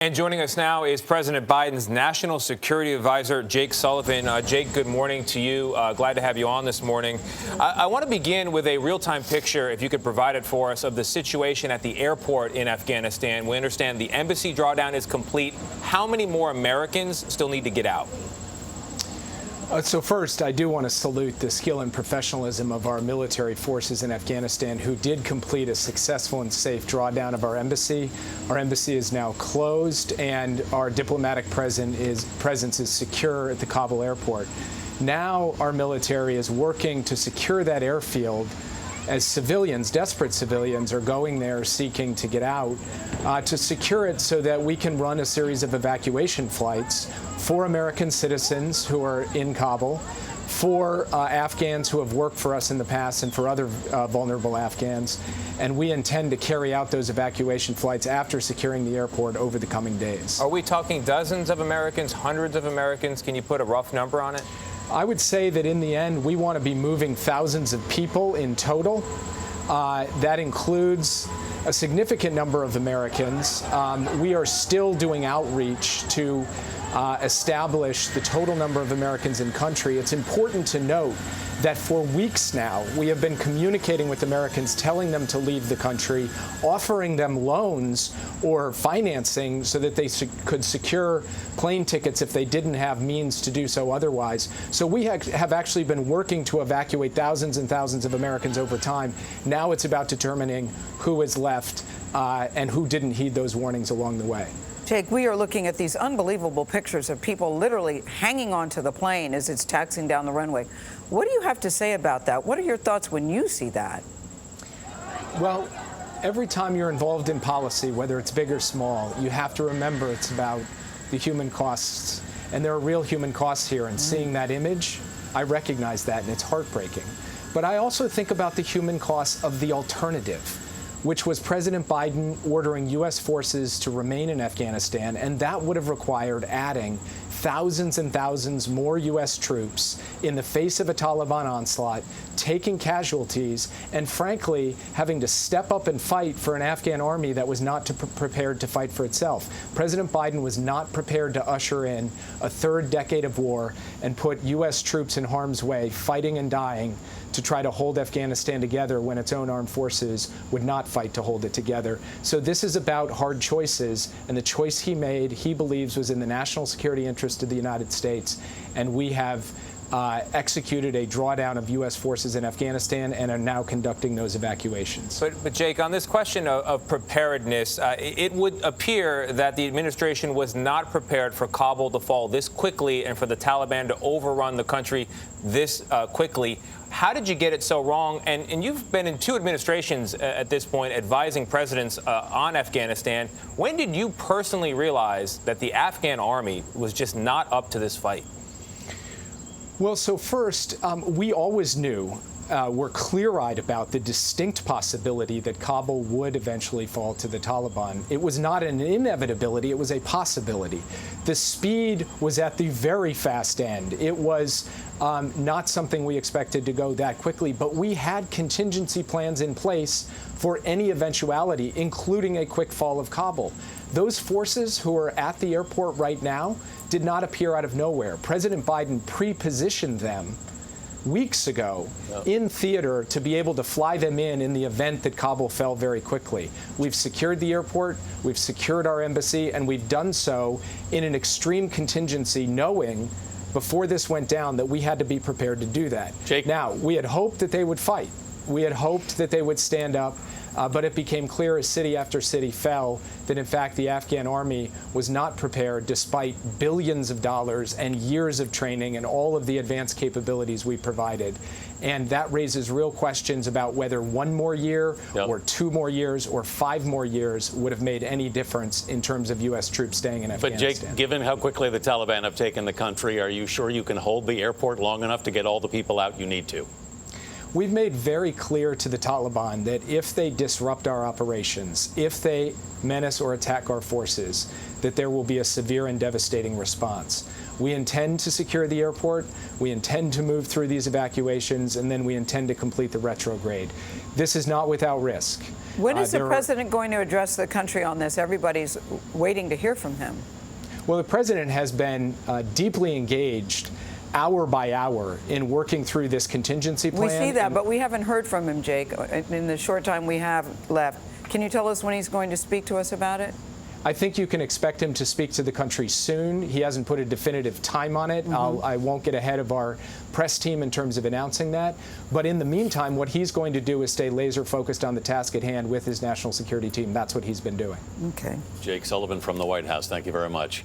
And joining us now is President Biden's National Security Advisor, Jake Sullivan. Jake, good morning to you. Glad to have you on this morning. I want to begin with a real-time picture, if you could provide it for us, of the situation at the airport in Afghanistan. We understand the embassy drawdown is complete. How many more Americans still need to get out? So first, I do want to salute the skill and professionalism of our military forces in Afghanistan, who did complete a successful and safe drawdown of our embassy. Our embassy is now closed, and our diplomatic presence is secure at the Kabul airport. Now our military is working to secure that airfield as civilians, desperate civilians, are going there seeking to get out, to secure it so that we can run a series of evacuation flights for American citizens who are in Kabul, for Afghans who have worked for us in the past, and for other vulnerable Afghans. And we intend to carry out those evacuation flights after securing the airport over the coming days. Are we talking dozens of Americans, hundreds of Americans? Can you put a rough number on it? I would say that in the end, we want to be moving thousands of people in total. That includes a significant number of Americans. We are still doing outreach to establish the total number of Americans in country. It's important to note that for weeks now, we have been communicating with Americans, telling them to leave the country, offering them loans or financing so that they could secure plane tickets if they didn't have means to do so otherwise. So we have actually been working to evacuate thousands and thousands of Americans over time. Now it's about determining who is left and who didn't heed those warnings along the way. Jake, we are looking at these unbelievable pictures of people literally hanging onto the plane as it's taxiing down the runway. What do you have to say about that? What are your thoughts when you see that? Well, every time you're involved in policy, whether it's big or small, you have to remember it's about the human costs. And there are real human costs here. And seeing that image, I recognize that, and it's heartbreaking. But I also think about the human costs of the alternative, which was President Biden ordering U.S. forces to remain in Afghanistan, and that would have required adding thousands and thousands more U.S. troops in the face of a Taliban onslaught, taking casualties, and frankly, having to step up and fight for an Afghan army that was not prepared to fight for itself. President Biden was not prepared to usher in a third decade of war and put U.S. troops in harm's way, fighting and dying, to try to hold Afghanistan together when its own armed forces would not fight to hold it together. So this is about hard choices, and the choice he made, he believes, was in the national security interest of the United States, and we have executed a drawdown of U.S. forces in Afghanistan and are now conducting those evacuations. But Jake, on this question of preparedness, it would appear that the administration was not prepared for Kabul to fall this quickly and for the Taliban to overrun the country this quickly. How did you get it so wrong? And you've been in two administrations at this point advising presidents on Afghanistan. When did you personally realize that the Afghan army was just not up to this fight? Well, so first, we always knew, we're clear-eyed about the distinct possibility that Kabul would eventually fall to the Taliban. It was not an inevitability, it was a possibility. The speed was at the very fast end. It was not something we expected to go that quickly, but we had contingency plans in place for any eventuality, including a quick fall of Kabul. Those forces who are at the airport right now did not appear out of nowhere. President Biden pre-positioned them weeks ago in theater to be able to fly them in the event that Kabul fell very quickly. We've secured the airport, we've secured our embassy, and we've done so in an extreme contingency, knowing before this went down that we had to be prepared to do that. Jake. Now, we had hoped that they would fight. We had hoped that they would stand up. But it became clear as city after city fell that, in fact, the Afghan army was not prepared despite billions of dollars and years of training and all of the advanced capabilities we provided. And that raises real questions about whether 1 more year or 2 more years or 5 more years would have made any difference in terms of U.S. troops staying in Afghanistan. But, Jake, given how quickly the Taliban have taken the country, are you sure you can hold the airport long enough to get all the people out you need to? We've made very clear to the Taliban that if they disrupt our operations, if they menace or attack our forces, that there will be a severe and devastating response. We intend to secure the airport, we intend to move through these evacuations, and then we intend to complete the retrograde. This is not without risk. When is the There are- president going to address the country on this? Everybody's waiting to hear from him. Well, the president has been deeply engaged hour by hour in working through this contingency plan. We see that, and- but we haven't heard from him, Jake, in the short time we have left. Can you tell us when he's going to speak to us about it? I think you can expect him to speak to the country soon. He hasn't put a definitive time on it. I won't get ahead of our press team in terms of announcing that. But in the meantime, what he's going to do is stay laser focused on the task at hand with his national security team. That's what he's been doing. Okay. Jake Sullivan from the White House, thank you very much.